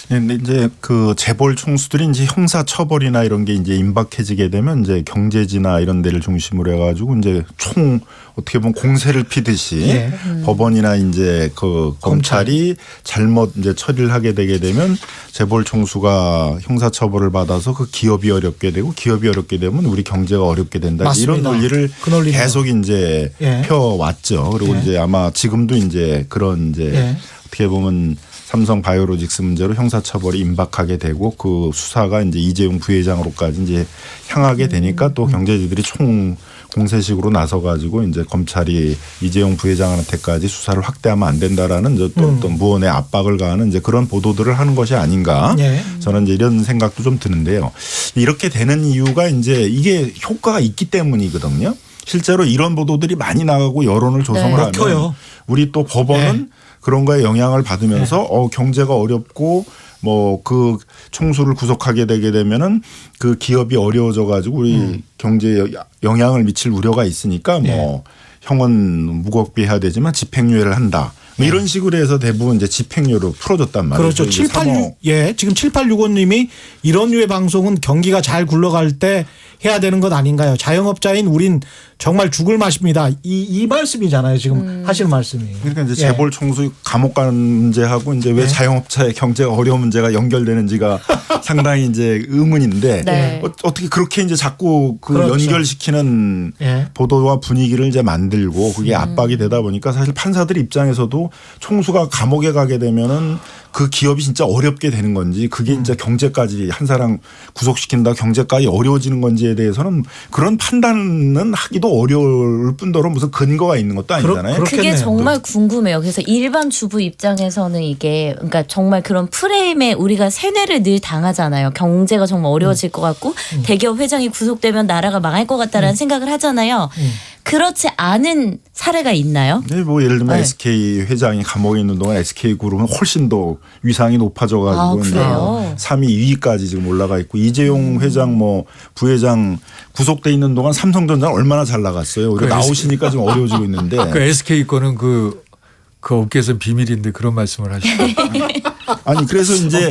근데 이제 그 재벌 총수들이 이제 형사 처벌이나 이런 게 이제 임박해지게 되면 이제 경제지나 이런 데를 중심으로 해가지고 이제 총 어떻게 보면 공세를 피듯이 법원이나 이제 그 검찰이 잘못 이제 처리를 하게 되게 되면 재벌 총수가 형사 처벌을 받아서 그 기업이 어렵게 되고 기업이 어렵게 되면 우리 경제가 어렵게 된다. 맞습니다. 이런 논리를 그 계속 이제 펴왔죠. 그리고 이제 아마 지금도 이제 그런 이제 어떻게 보면 삼성 바이오로직스 문제로 형사처벌이 임박하게 되고 그 수사가 이제 이재용 부회장으로까지 이제 향하게 되니까 또 경제지들이 총 공세식으로 나서 가지고 이제 검찰이 이재용 부회장한테까지 수사를 확대하면 안 된다라는 이제 또 어떤 무언의 압박을 가하는 이제 그런 보도들을 하는 것이 아닌가 저는 이제 이런 생각도 좀 드는데요. 이렇게 되는 이유가 이제 이게 효과가 있기 때문이거든요. 실제로 이런 보도들이 많이 나가고 여론을 조성을 하면 우리 또 법원은 그런 거에 영향을 받으면서 경제가 어렵고 뭐 그 총수를 구속하게 되게 되면은 그 기업이 어려워져 가지고 우리 경제에 영향을 미칠 우려가 있으니까 뭐 형은 무겁게 해야 되지만 집행유예를 한다. 뭐 이런 식으로 해서 대부분 이제 집행유예로 풀어줬단 말이에요. 그렇죠. 786 지금 7865님이 이런 류의 방송은 경기가 잘 굴러갈 때 해야 되는 것 아닌가요? 자영업자인 우린 정말 죽을 맛입니다. 이 말씀이잖아요. 지금 하시는 말씀이. 그러니까 이제 재벌 총수 감옥 가는 문제하고 이제 왜 자영업자의 경제가 어려운 문제가 연결되는지가 상당히 이제 의문인데 어떻게 그렇게 이제 자꾸 그 연결시키는 보도와 분위기를 이제 만들고 그게 압박이 되다 보니까 사실 판사들 입장에서도 총수가 감옥에 가게 되면은 그 기업이 진짜 어렵게 되는 건지 그게 진짜 경제까지 한 사람 구속시킨다 경제까지 어려워지는 건지에 대해서는 그런 판단은 하기도 어려울 뿐더러 무슨 근거가 있는 것도 아니잖아요. 그게 정말 궁금해요. 그래서 일반 주부 입장에서는 이게 그러니까 정말 그런 프레임에 우리가 세뇌를 늘 당하잖아요. 경제가 정말 어려워질 것 같고 대기업 회장이 구속되면 나라가 망할 것 같다라는 생각을 하잖아요. 그렇지 않은 사례가 있나요? 네, 뭐 예를 들면 SK 회장이 감옥에 있는 동안 SK 그룹은 훨씬 더 위상이 높아져 가지고 3위, 2위까지 지금 올라가 있고 이재용 회장 뭐 부회장 구속돼 있는 동안 삼성전자는 얼마나 잘 나갔어요. 우리가 나오시니까 좀 어려워지고 있는데. 그 SK 거는 그 업계에서 비밀인데 그런 말씀을 하시고. 아니 그래서 이제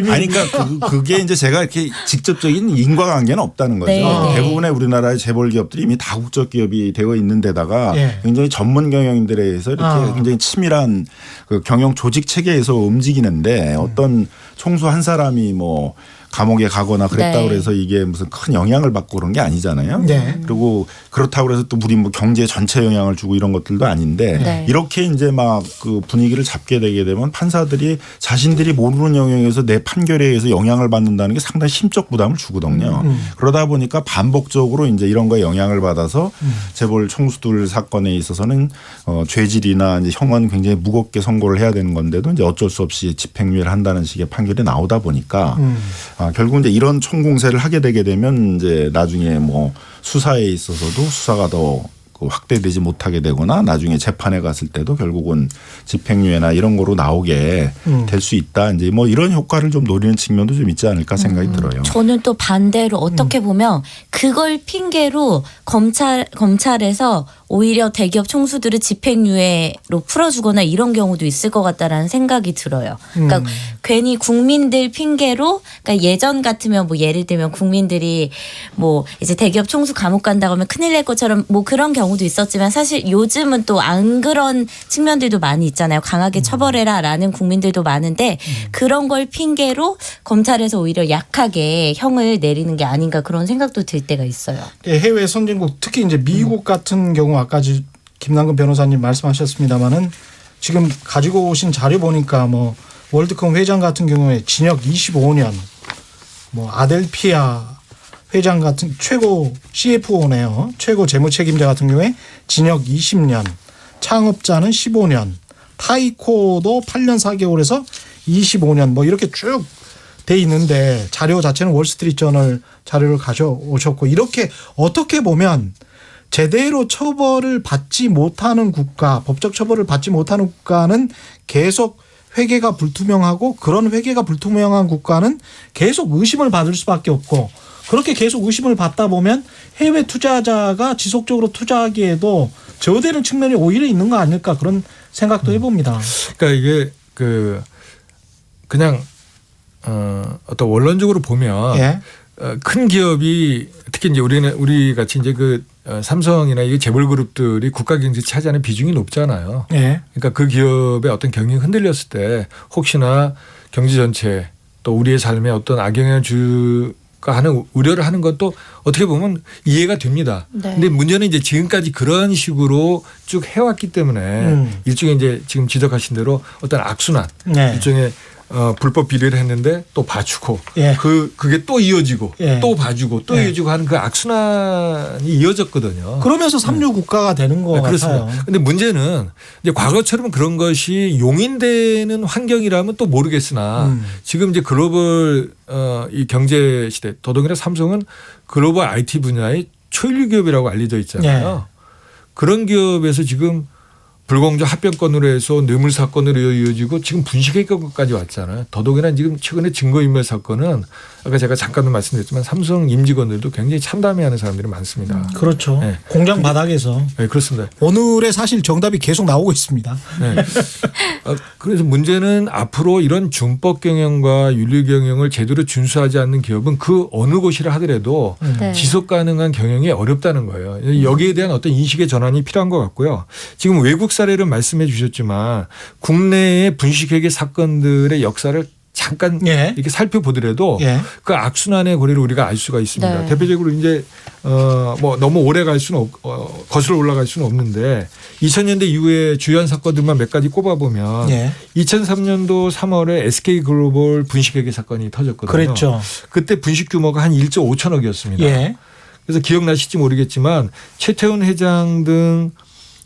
아니 그러니까 그게 이제 제가 이렇게 직접적인 인과관계는 없다는 거죠. 대부분의 우리나라의 재벌 기업들이 이미 다국적 기업이 되어 있는 데다가 굉장히 전문 경영인들에 의해서 이렇게 굉장히 치밀한 그 경영 조직 체계에서 움직이는데 어떤 총수 한 사람이 뭐 감옥에 가거나 그랬다고 그래서 이게 무슨 큰 영향을 받고 그런 게 아니잖아요. 그리고 그렇다고 해서 또 우리 뭐 경제 전체 영향을 주고 이런 것들도 아닌데 이렇게 이제 막 그 분위기를 잡게 되게 되면 판사들이 자신들이 모르는 영역에서 내 판결에 의해서 영향을 받는다는 게 상당히 심적 부담을 주거든요. 그러다 보니까 반복적으로 이제 이런 거에 영향을 받아서 재벌 총수들 사건에 있어서는 죄질이나 이제 형은 굉장히 무겁게 선고를 해야 되는 건데도 이제 어쩔 수 없이 집행유예를 한다는 식의 판결이 나오다 보니까 결국 이제 이런 총공세를 하게 되게 되면 이제 나중에 뭐 수사에 있어서도 수사가 더 확대되지 못하게 되거나 나중에 재판에 갔을 때도 결국은 집행유예나 이런 거로 나오게 될 수 있다. 이제 뭐 이런 효과를 좀 노리는 측면도 좀 있지 않을까 생각이 들어요. 저는 또 반대로 어떻게 보면 그걸 핑계로 검찰에서 오히려 대기업 총수들을 집행유예로 풀어주거나 이런 경우도 있을 것 같다라는 생각이 들어요. 그러니까 괜히 국민들 핑계로 그러니까 예전 같으면 뭐 예를 들면 국민들이 뭐 이제 대기업 총수 감옥 간다고 하면 큰일 날 것처럼 뭐 그런 경우도 있었지만 사실 요즘은 또 안 그런 측면들도 많이 있잖아요. 강하게 처벌해라라는 국민들도 많은데 그런 걸 핑계로 검찰에서 오히려 약하게 형을 내리는 게 아닌가 그런 생각도 들 때가 있어요. 해외 선진국 특히 이제 미국 같은 경우 아까 김남근 변호사님 말씀하셨습니다마는 지금 가지고 오신 자료 보니까 뭐 월드컵 회장 같은 경우에 징역 25년, 뭐 아델피아 회장 같은 최고 CFO네요. 최고 재무책임자 같은 경우에 징역 20년, 창업자는 15년, 타이코도 8년 4개월에서 25년 뭐 이렇게 쭉 돼 있는데 자료 자체는 월스트리트저널 자료를 가져오셨고 이렇게 어떻게 보면 제대로 처벌을 받지 못하는 국가, 법적 처벌을 받지 못하는 국가는 계속 회계가 불투명하고 그런 회계가 불투명한 국가는 계속 의심을 받을 수밖에 없고 그렇게 계속 의심을 받다 보면 해외 투자자가 지속적으로 투자하기에도 저되는 측면이 오히려 있는 거 아닐까 그런 생각도 해봅니다. 그러니까 이게 그냥 어떤 원론적으로 보면 예. 큰 기업이 특히 이제 우리 같이 이제 삼성이나 이 재벌 그룹들이 국가 경제 차지하는 비중이 높잖아요. 예. 그러니까 그 기업의 어떤 경영이 흔들렸을 때 혹시나 경제 전체 또 우리의 삶에 어떤 악영향을 줄까 하는 우려를 하는 것도 어떻게 보면 이해가 됩니다. 네. 근데 문제는 이제 지금까지 그런 식으로 쭉 해왔기 때문에 일종의 이제 지금 지적하신 대로 어떤 악순환 네. 일종의 불법 비리를 했는데 또 봐주고 예. 그게 또 이어지고 예. 또 봐주고 또 예. 이어지고 하는 그 악순환이 이어졌거든요. 그러면서 삼류 국가가 되는 것 그렇습니다. 같아요. 근데 문제는 이제 과거처럼 그런 것이 용인되는 환경이라면 또 모르겠으나 지금 이제 글로벌 이 경제 시대 더더군다나 삼성은 글로벌 IT 분야의 초일류 기업이라고 알려져 있잖아요. 그런 기업에서 지금 불공정 합병권으로 해서 뇌물 사건으로 이어지고 지금 분식회계까지 왔잖아요. 더더군다나 지금 최근에 증거인멸 사건은 아까 제가 잠깐 말씀드렸지만 삼성 임직원들도 굉장히 참담해하는 사람들이 많습니다. 그렇죠. 네. 공장 바닥에서 네, 그렇습니다. 오늘의 사실 정답이 계속 나오고 있습니다. 네. 그래서 문제는 앞으로 이런 준법 경영과 윤리 경영을 제대로 준수하지 않는 기업은 그 어느 곳이라 하더라도 네. 지속 가능한 경영이 어렵다는 거예요. 여기에 대한 어떤 인식의 전환이 필요한 것 같고요. 지금 외국 사례를 말씀해 주셨지만 국내의 분식회계 사건들의 역사를 잠깐 예. 이렇게 살펴보더라도 예. 그 악순환의 고리를 우리가 알 수가 있습니다. 네. 대표적으로 이제 뭐 너무 오래 갈 수는 거슬러 올라갈 수는 없는데 2000년대 이후에 주요한 사건들만 몇 가지 꼽아보면 예. 2003년도 3월에 SK 글로벌 분식회계 사건이 터졌거든요. 그랬죠. 그때 분식 규모가 한 1조 5천억이었습니다. 예. 그래서 기억나실지 모르겠지만 최태원 회장 등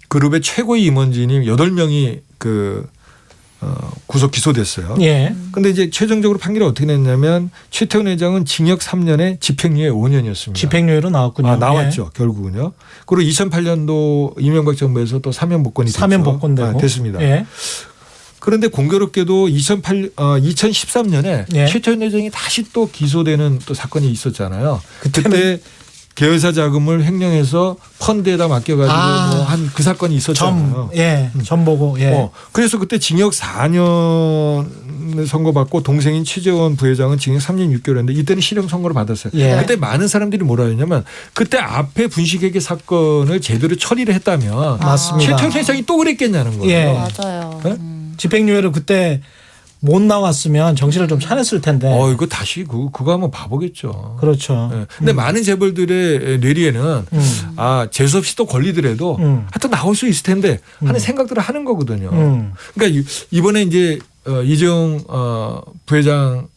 그룹의 최고의 임원진이 8명이 구속 기소됐어요. 예. 근데 이제 최종적으로 판결이 어떻게 냈냐면 최태원 회장은 징역 3년에 집행유예 5년이었습니다. 집행유예로 나왔군요. 나왔죠. 결국은요. 그리고 2008년도 이명박 정부에서 또 사면 복권이 됐죠. 사면 복권되고 됐습니다. 예. 그런데 공교롭게도 2013년에 예. 최태원 회장이 다시 또 기소되는 또 사건이 있었잖아요. 그때 계열사 자금을 횡령해서 펀드에다 맡겨가지고 뭐 한 그 사건이 있었잖아요. 점 보고. 예. 그래서 그때 징역 4년을 선고받고 동생인 최재원 부회장은 징역 3년 6개월인데 이때는 실형 선고를 받았어요. 예. 그때 많은 사람들이 뭐라 했냐면 그때 앞에 분식회계 사건을 제대로 처리를 했다면 맞습니다. 최태원 회장이 또 그랬겠냐는 거예요. 예. 맞아요. 네? 집행유예를 그때 못 나왔으면 정신을 좀 차렸을 텐데. 이거 다시 그거 한번 봐보겠죠. 그렇죠. 네. 근데 많은 재벌들의 뇌리에는 재수 없이 또 걸리더라도 하여튼 나올 수 있을 텐데 하는 생각들을 하는 거거든요. 그러니까 이번에 이제 이재용 부회장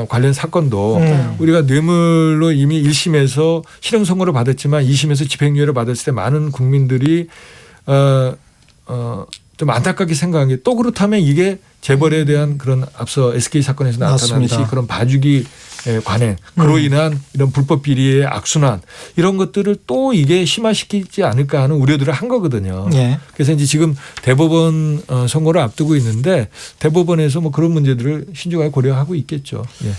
관련 사건도 우리가 뇌물로 이미 1심에서 실형 선고를 받았지만 2심에서 집행유예를 받았을 때 많은 국민들이 좀 안타깝게 생각한 게 또 그렇다면 이게 재벌에 대한 그런 앞서 SK 사건에서 나타나듯이 맞습니다. 그런 봐주기 관행 그로 인한 이런 불법 비리의 악순환 이런 것들을 또 이게 심화시키지 않을까 하는 우려들을 한 거거든요. 예. 그래서 이제 지금 대법원 선고를 앞두고 있는데 대법원에서 뭐 그런 문제들을 신중하게 고려하고 있겠죠. 예.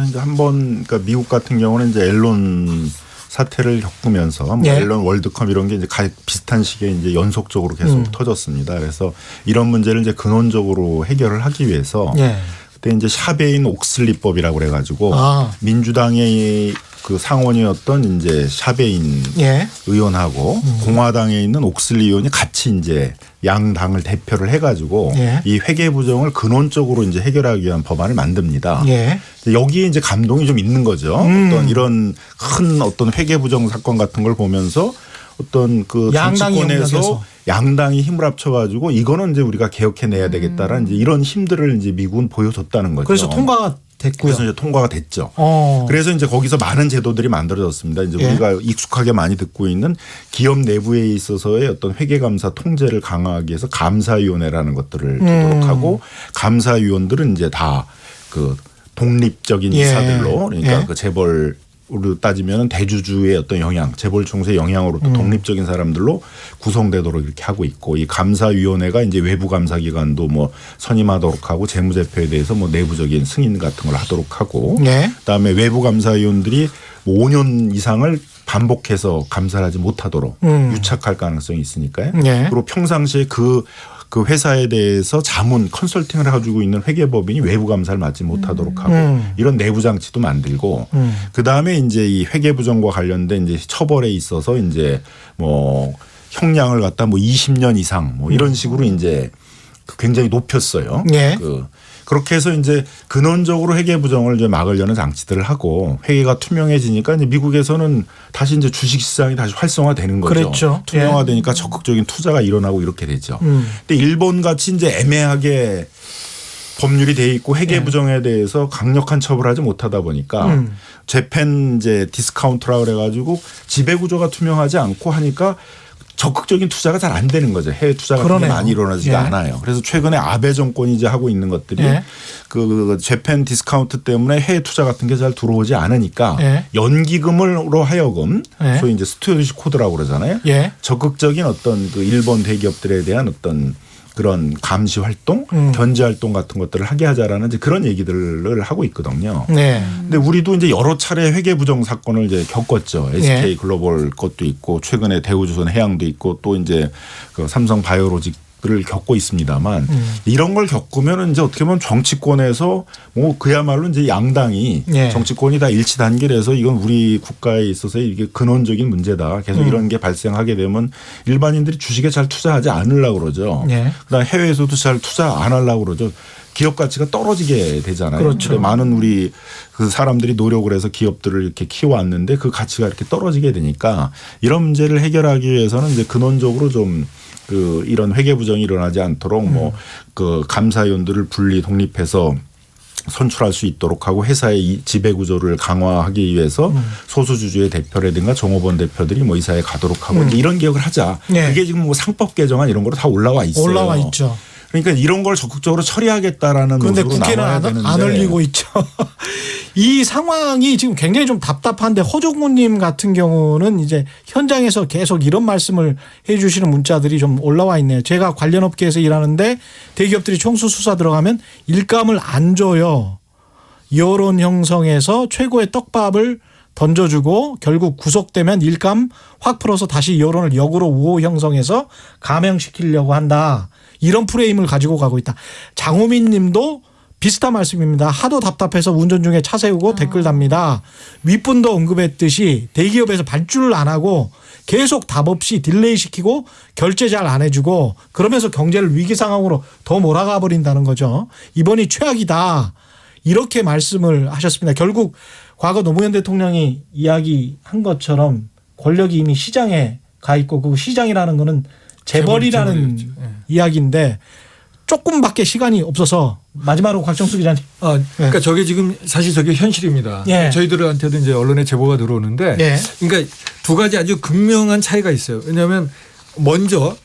이제 한번 그러니까 미국 같은 경우는 이제 앨런 사태를 겪으면서 뭐 예. 앨런 월드컵 이런 게 이제 비슷한 시기에 이제 연속적으로 계속 터졌습니다. 그래서 이런 문제를 이제 근원적으로 해결을 하기 위해서 예. 그때 이제 샤베인 옥슬리법이라고 그래가지고 아. 민주당의 그 상원이었던 이제 샤베인 예. 의원하고 공화당에 있는 옥슬리 의원이 같이 이제 양 당을 대표를 해가지고 예. 이 회계 부정을 근원적으로 이제 해결하기 위한 법안을 만듭니다. 예. 여기에 이제 감동이 좀 있는 거죠. 어떤 이런 큰 어떤 회계 부정 사건 같은 걸 보면서 어떤 그 양당이 정치권에서 협력해서. 양당이 힘을 합쳐가지고 이거는 이제 우리가 개혁해내야 되겠다라는 이제 이런 힘들을 이제 미국은 보여줬다는 거죠. 그래서 통과가 됐고요. 그래서 이제 통과가 됐죠. 어. 그래서 이제 거기서 많은 제도들이 만들어졌습니다. 이제 예. 우리가 익숙하게 많이 듣고 있는 기업 내부에 있어서의 어떤 회계감사 통제를 강화하기 위해서 감사위원회라는 것들을 두도록 하고 감사위원들은 이제 다 그 독립적인 예. 이사들로 그러니까 예. 그 재벌 으로 따지면 대주주의 어떤 영향, 재벌 총수의 영향으로부터 독립적인 사람들로 구성되도록 이렇게 하고 있고 이 감사위원회가 이제 외부 감사기관도 뭐 선임하도록 하고 재무제표에 대해서 뭐 내부적인 승인 같은 걸 하도록 하고 네. 그다음에 외부 감사위원들이 뭐 5년 이상을 반복해서 감사를 하지 못하도록 유착할 가능성이 있으니까요. 네. 그리고 평상시에 그 회사에 대해서 자문 컨설팅을 해가지고 있는 회계법인이 외부 감사를 맡지 못하도록 하고 이런 내부 장치도 만들고 그 다음에 이제 이 회계부정과 관련된 이제 처벌에 있어서 이제 뭐 형량을 갖다 뭐 20년 이상 뭐 이런 식으로 이제 굉장히 높였어요. 예. 그렇게 해서 이제 근원적으로 회계 부정을 이제 막으려는 장치들을 하고 회계가 투명해지니까 이제 미국에서는 다시 이제 주식 시장이 다시 활성화되는 거죠. 그렇죠. 투명화되니까 적극적인 투자가 일어나고 이렇게 되죠. 근데 일본 같이 이제 애매하게 법률이 돼 있고 회계 부정에 대해서 강력한 처벌하지 못하다 보니까 재팬 이제 디스카운트라 그래가지고 지배 구조가 투명하지 않고 하니까 적극적인 투자가 잘 안 되는 거죠. 해외 투자 같은 게 많이 일어나지가 예. 않아요. 그래서 최근에 아베 정권이 이제 하고 있는 것들이 예. 그 재팬 디스카운트 때문에 해외 투자 같은 게 잘 들어오지 않으니까 예. 연기금으로 하여금 예. 소위 이제 스튜어디십 코드라고 그러잖아요. 예. 적극적인 어떤 그 일본 대기업들에 대한 어떤 그런 감시 활동, 견제 활동 같은 것들을 하게 하자라는 이제 그런 얘기들을 하고 있거든요. 네. 근데 우리도 이제 여러 차례 회계 부정 사건을 이제 겪었죠. SK 글로벌 것도 있고 최근에 대우조선 해양도 있고 또 이제 그 삼성 바이오로직을 겪고 있습니다만 이런 걸 겪으면 이제 어떻게 보면 정치권에서 뭐 그야말로 이제 양당이 예. 정치권이 다 일치 단결해서 이건 우리 국가에 있어서 이게 근원적인 문제다. 계속 이런 게 발생하게 되면 일반인들이 주식에 잘 투자하지 않으려고 그러죠. 예. 그다음에 해외에서도 잘 투자 안 하려고 그러죠. 기업 가치가 떨어지게 되잖아요. 그렇죠. 근데 많은 우리 그 사람들이 노력을 해서 기업들을 이렇게 키워왔는데 그 가치가 이렇게 떨어지게 되니까 이런 문제를 해결하기 위해서는 이제 근원적으로 좀 그 이런 회계 부정이 일어나지 않도록 뭐 그 감사위원들을 분리 독립해서 선출할 수 있도록 하고 회사의 이 지배 구조를 강화하기 위해서 소수주주의 대표라든가 종업원 대표들이 뭐 이사에 가도록 하고 이제 이런 개혁을 하자. 네. 그게 지금 뭐 상법 개정안 이런 거로 다 올라와 있어요. 올라와 있죠. 그러니까 이런 걸 적극적으로 처리하겠다라는 그런데 모습으로 국회는 나와야 안 되는데 올리고 있죠. 이 상황이 지금 굉장히 좀 답답한데 허종무님 같은 경우는 이제 현장에서 계속 이런 말씀을 해 주시는 문자들이 좀 올라와 있네요. 제가 관련 업계에서 일하는데 대기업들이 총수 수사 들어가면 일감을 안 줘요. 여론 형성해서 최고의 떡밥을 던져주고 결국 구속되면 일감 확 풀어서 다시 여론을 역으로 우호 형성해서 감형시키려고 한다. 이런 프레임을 가지고 가고 있다. 장호민 님도 비슷한 말씀입니다. 하도 답답해서 운전 중에 차 세우고 댓글 답니다. 윗분도 언급했듯이 대기업에서 발주를 안 하고 계속 답 없이 딜레이 시키고 결제 잘 안 해주고 그러면서 경제를 위기 상황으로 더 몰아가 버린다는 거죠. 이번이 최악이다. 이렇게 말씀을 하셨습니다. 결국 과거 노무현 대통령이 이야기한 것처럼 권력이 이미 시장에 가 있고 그 시장이라는 거는 재벌이라는 이야기인데 조금밖에 시간이 없어서 마지막으로 곽정수 기자님. 그러니까 저게 지금 사실 저게 현실입니다. 예. 저희들한테도 이제 언론에 제보가 들어오는데 예. 그러니까 두 가지 아주 극명한 차이가 있어요. 왜냐하면 먼저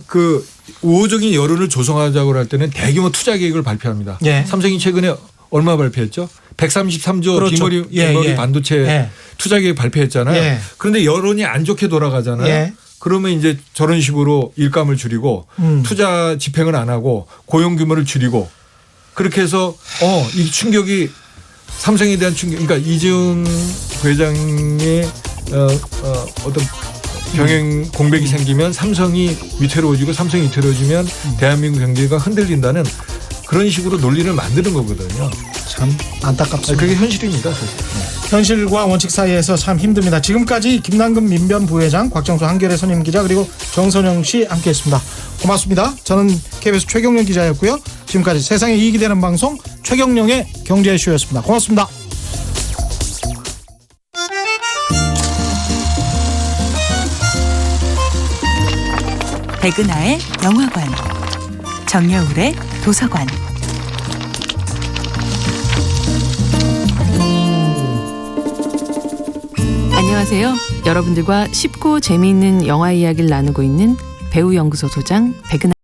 그 우호적인 여론을 조성하자고 할 때는 대규모 투자 계획을 발표합니다. 예. 삼성이 최근에 얼마 발표했죠? 133조 그렇죠. 비머리 반도체 투자 계획 발표했잖아요. 예. 그런데 여론이 안 좋게 돌아가잖아요. 예. 그러면 이제 저런 식으로 일감을 줄이고 투자 집행을 안 하고 고용 규모를 줄이고 그렇게 해서 이 충격이 삼성에 대한 충격. 그러니까 이재용 회장의 어떤 병행 공백이 생기면 삼성이 위태로워지고 삼성이 위태로워지면 대한민국 경제가 흔들린다는 그런 식으로 논리를 만드는 거거든요. 참 안타깝습니다. 그게 현실입니다. 사실. 현실과 원칙 사이에서 참 힘듭니다. 지금까지 김남근 민변 부회장, 곽정수 한겨레 선임 기자 그리고 정선영 씨 함께했습니다. 고맙습니다. 저는 KBS 최경영 기자였고요. 지금까지 세상에 이익이 되는 방송 최경영의 경제쇼였습니다. 고맙습니다. 백은하의 영화관, 정여울의 도서관. 안녕하세요. 여러분들과 쉽고 재미있는 영화 이야기를 나누고 있는 배우연구소 소장 백은하